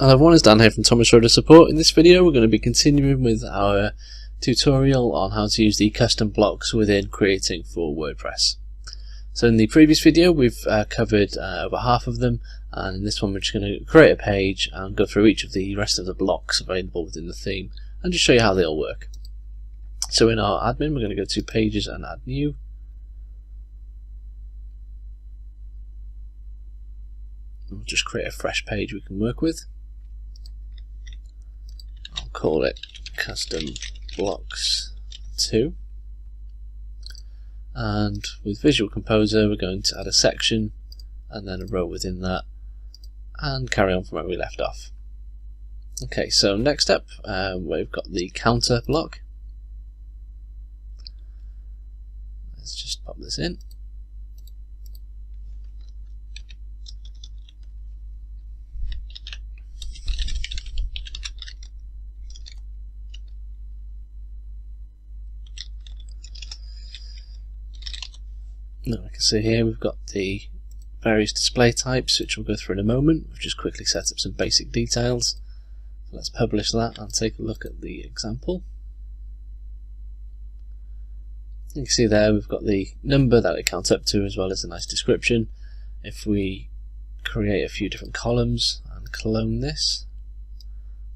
Hello everyone, it's Dan here from Thomas Schroeder Support. In this video we're going to be continuing with our tutorial on how to use the custom blocks within Creatink for WordPress. So in the previous video we've covered over half of them, and in this one we're just going to create a page and go through each of the rest of the blocks available within the theme and just show you how they all work. So in our admin we're going to go to Pages and Add New. We'll just create a fresh page we can work with. I'll call it Custom Blocks 2. And with Visual Composer we're going to add a section and then a row within that and carry on from where we left off. Okay, so next up we've got the counter block. Let's just pop this in. Now I can see here we've got the various display types, which we'll go through in a moment. We've just quickly set up some basic details. So let's publish that and take a look at the example. You can see there we've got the number that it counts up to, as well as a nice description. If we create a few different columns and clone this,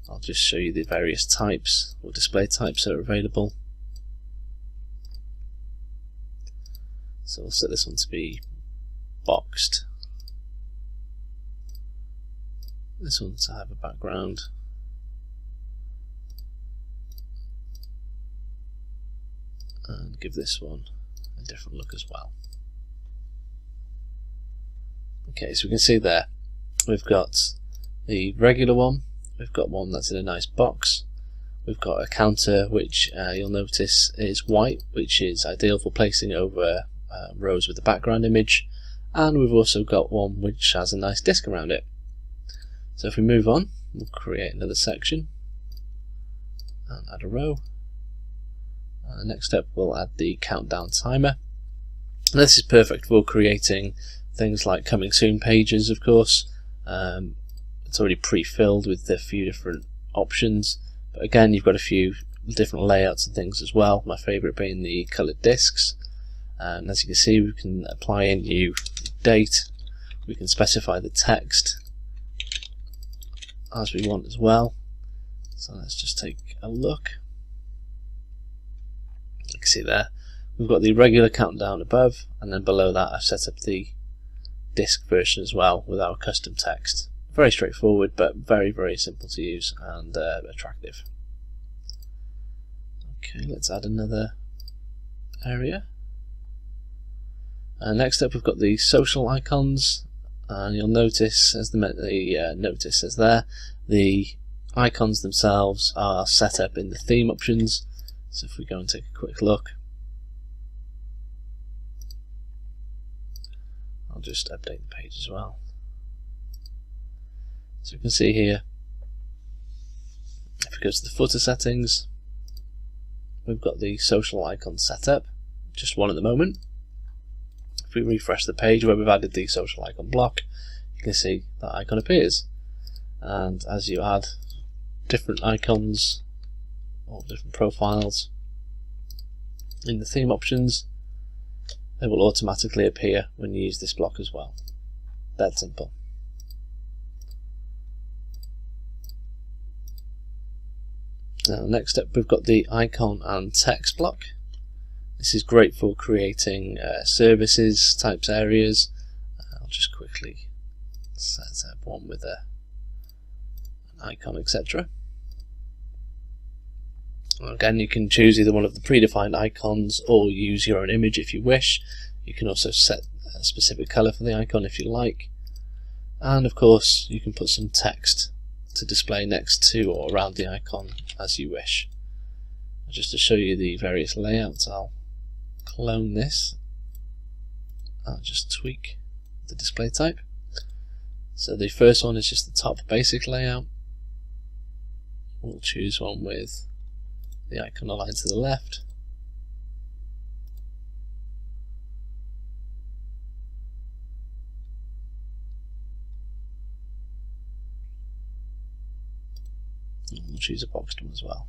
I'll just show you the various types or display types that are available. So we'll set this one to be boxed. This one to have a background. And give this one a different look as well. Okay, so we can see there we've got the regular one, we've got one that's in a nice box, we've got a counter which you'll notice is white, which is ideal for placing over rows with the background image, and we've also got one which has a nice disk around it. So if we move on, we'll create another section and add a row. Next up we'll add the countdown timer. And this is perfect for creating things like coming soon pages, of course. It's already pre-filled with a few different options, but again you've got a few different layouts and things as well, my favourite being the coloured discs. And as you can see, we can apply a new date, we can specify the text as we want as well. So let's just take a look. You can see there we've got the regular countdown above, and then below that I've set up the disk version as well with our custom text. Very straightforward, but very simple to use and attractive. Okay, let's add another area. Next up we've got the social icons, and you'll notice, as the notice says there, the icons themselves are set up in the theme options. So if we go and take a quick look, I'll just update the page as well. So you can see here, if it goes to the footer settings, we've got the social icon set up, just one at the moment. If we refresh the page where we've added the social icon block, you can see that icon appears. And as you add different icons or different profiles in the theme options, they will automatically appear when you use this block as well. That simple. Now next up we've got the icon and text block. This is great for creating services types areas. I'll just quickly set up one with an icon, etc. Again, you can choose either one of the predefined icons or use your own image if you wish. You can also set a specific colour for the icon if you like, and of course you can put some text to display next to or around the icon as you wish. Just to show you the various layouts, I'll clone this. I'll just tweak the display type. So the first one is just the top basic layout. We'll choose one with the icon aligned to the left. We'll choose a boxed one as well.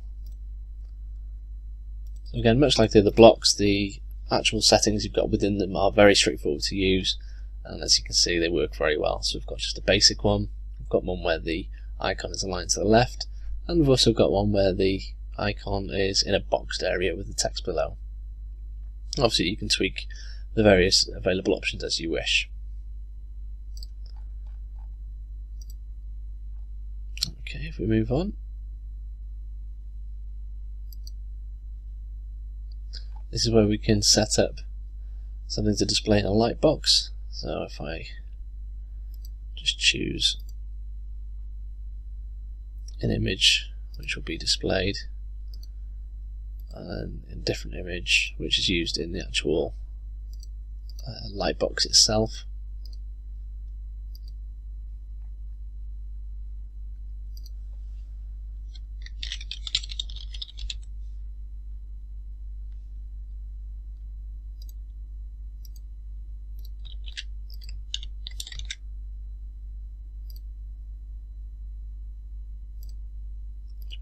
So again, much like the other blocks, the actual settings you've got within them are very straightforward to use, and as you can see they work very well. So we've got just a basic one, we've got one where the icon is aligned to the left, and we've also got one where the icon is in a boxed area with the text below. Obviously you can tweak the various available options as you wish. Okay, if we move on, this is where we can set up something to display in a Lightbox. So if I just choose an image which will be displayed, and a different image which is used in the actual Lightbox itself.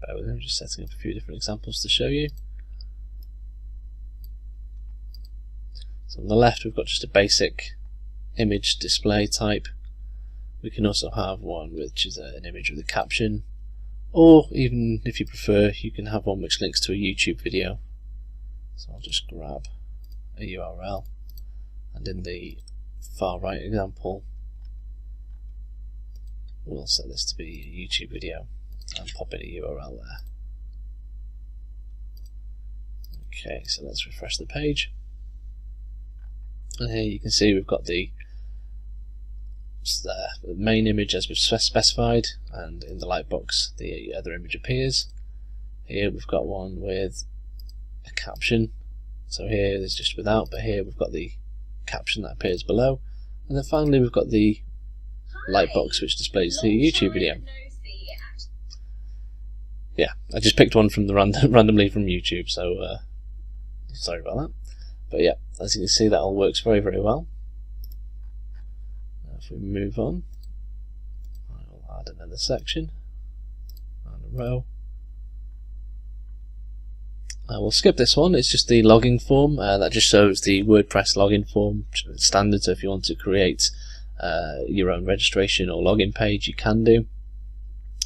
Bear with me, I'm just setting up a few different examples to show you. So on the left we've got just a basic image display type. We can also have one which is an image with a caption, or even if you prefer you can have one which links to a YouTube video. So I'll just grab a URL, and in the far right example we'll set this to be a YouTube video and pop in a URL there. Okay, so let's refresh the page. And here you can see we've got the main image as we've specified, and in the Lightbox the other image appears. Here we've got one with a caption, so here there's just without, but here we've got the caption that appears below, and then finally we've got the Lightbox which displays the YouTube video. Yeah, I just picked one from the randomly from YouTube, so sorry about that. But yeah, as you can see that all works very, very well. Now if we move on, I'll add another section and a row. We'll skip this one, it's just the login form, that just shows the WordPress login form standard, so if you want to create your own registration or login page you can do.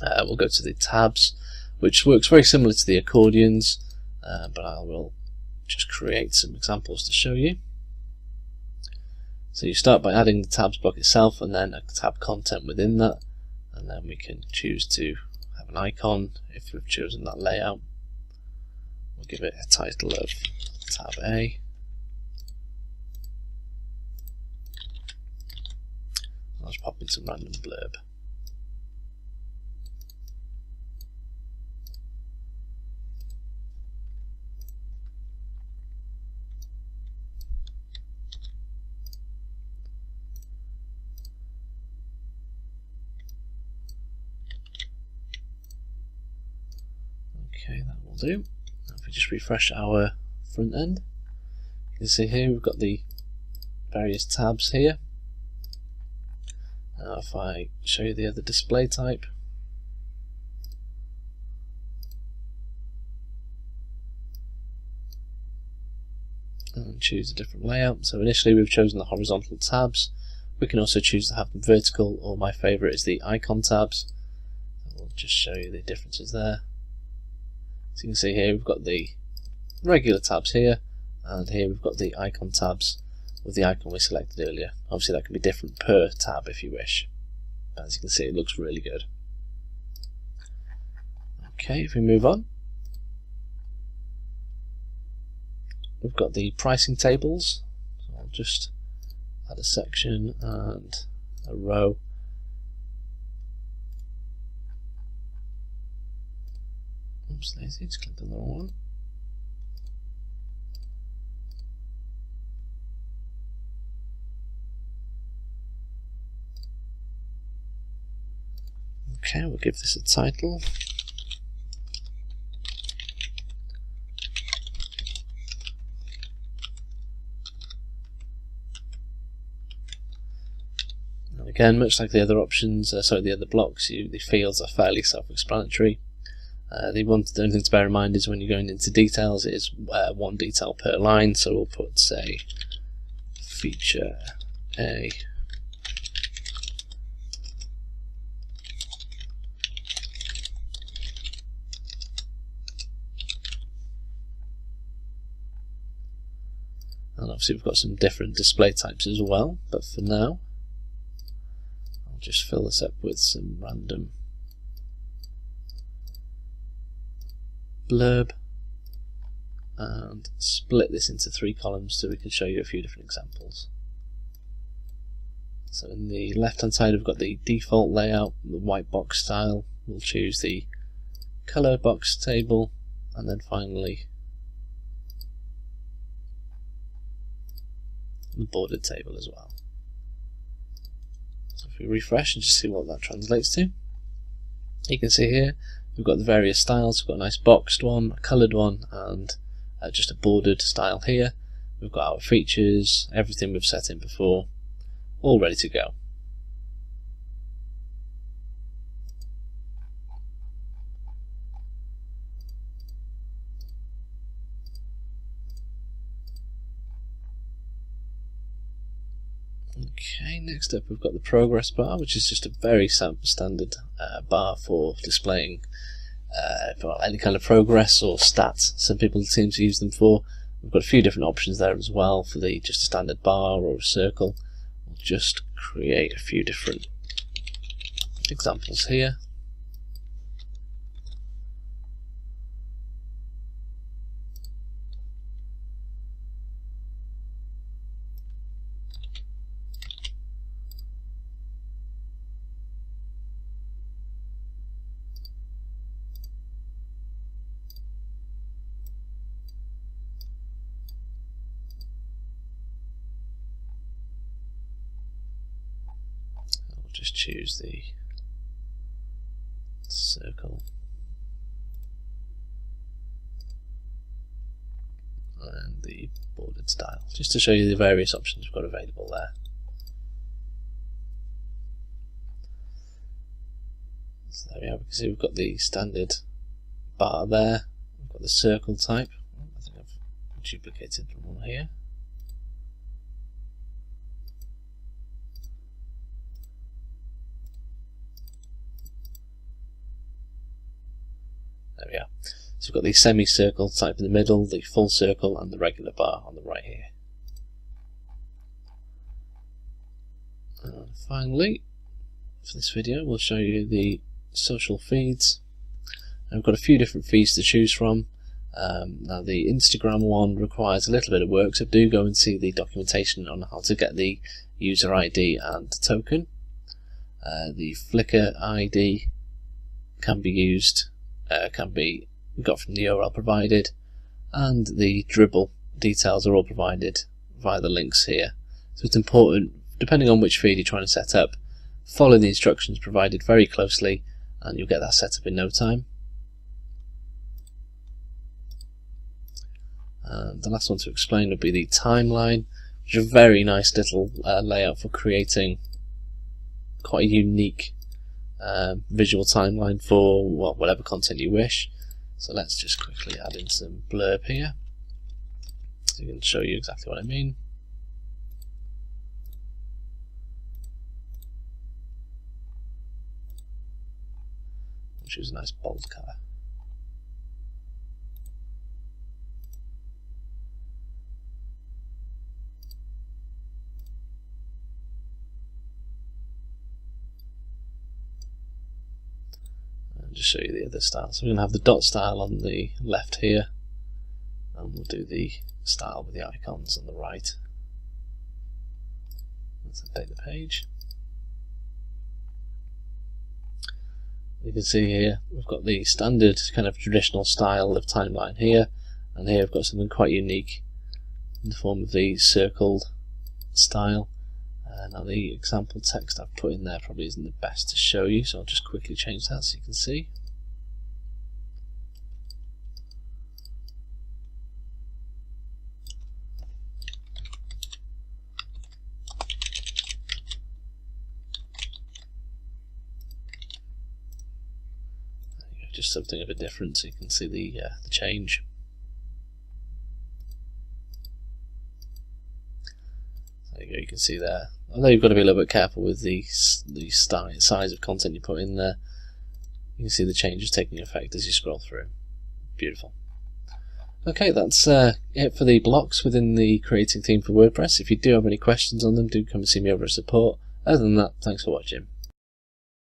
We'll go to the tabs, which works very similar to the accordions, but I will just create some examples to show you. So you start by adding the tabs block itself and then a tab content within that, and then we can choose to have an icon if we've chosen that layout. We'll give it a title of tab A. I'll just pop in some random blurb. Okay, that will do. Now if we just refresh our front end, you can see here we've got the various tabs here. Now if I show you the other display type, and choose a different layout. So initially we've chosen the horizontal tabs. We can also choose to have them vertical, or my favourite is the icon tabs. We'll just show you the differences there. So you can see here we've got the regular tabs here, and here we've got the icon tabs with the icon we selected earlier. Obviously that can be different per tab if you wish. But as you can see it looks really good. Okay, if we move on, we've got the pricing tables. So I'll just add a section and a row. Oops, lazy, just clicked on the wrong one. Okay, we'll give this a title. And again, much like the other options, the other blocks, the fields are fairly self-explanatory. The only thing to bear in mind is when you're going into details, it is one detail per line, so we'll put, say, feature A. And obviously we've got some different display types as well, but for now I'll just fill this up with some random blurb and split this into 3 columns so we can show you a few different examples. So in the left hand side we've got the default layout, the white box style. We'll choose the color box table, and then finally the bordered table as well. So if we refresh and just see what that translates to, you can see here we've got the various styles. We've got a nice boxed one, a coloured one, and just a bordered style here. We've got our features, everything we've set in before, all ready to go. Okay, next up we've got the progress bar, which is just a very standard bar for displaying for any kind of progress or stats. Some people seem to use them for. We've got a few different options there as well for the just a standard bar or a circle. We'll just create a few different examples here. Just choose the circle and the bordered style, just to show you the various options we've got available there. So there we are. We can see we've got the standard bar there, we've got the circle type. I think I've duplicated one here. There we are. So we've got the semicircle type in the middle, the full circle, and the regular bar on the right here. And finally, for this video, we'll show you the social feeds. And we've got a few different feeds to choose from. Now the Instagram one requires a little bit of work, so do go and see the documentation on how to get the user ID and token. The Flickr ID can be used. Can be got from the URL provided, and the Dribble details are all provided via the links here. So it's important, depending on which feed you're trying to set up, follow the instructions provided very closely and you'll get that set up in no time. And the last one to explain would be the timeline, which is a very nice little layout for creating quite a unique visual timeline for whatever content you wish. So let's just quickly add in some blurb here so I can show you exactly what I mean. Choose a nice bold colour. Just show you the other style. So we're going to have the dot style on the left here, and we'll do the style with the icons on the right. Let's update the page. You can see here we've got the standard kind of traditional style of timeline here, and here we've got something quite unique in the form of the circled style. Now the example text I've put in there probably isn't the best to show you, so I'll just quickly change that so you can see. just something of a difference. You can see the change. There you go. You can see there. Although you've got to be a little bit careful with the size of content you put in there. You can see the changes taking effect as you scroll through. Beautiful. Okay, that's it for the blocks within the Creatink theme for WordPress. If you do have any questions on them, do come and see me over at support. Other than that, thanks for watching.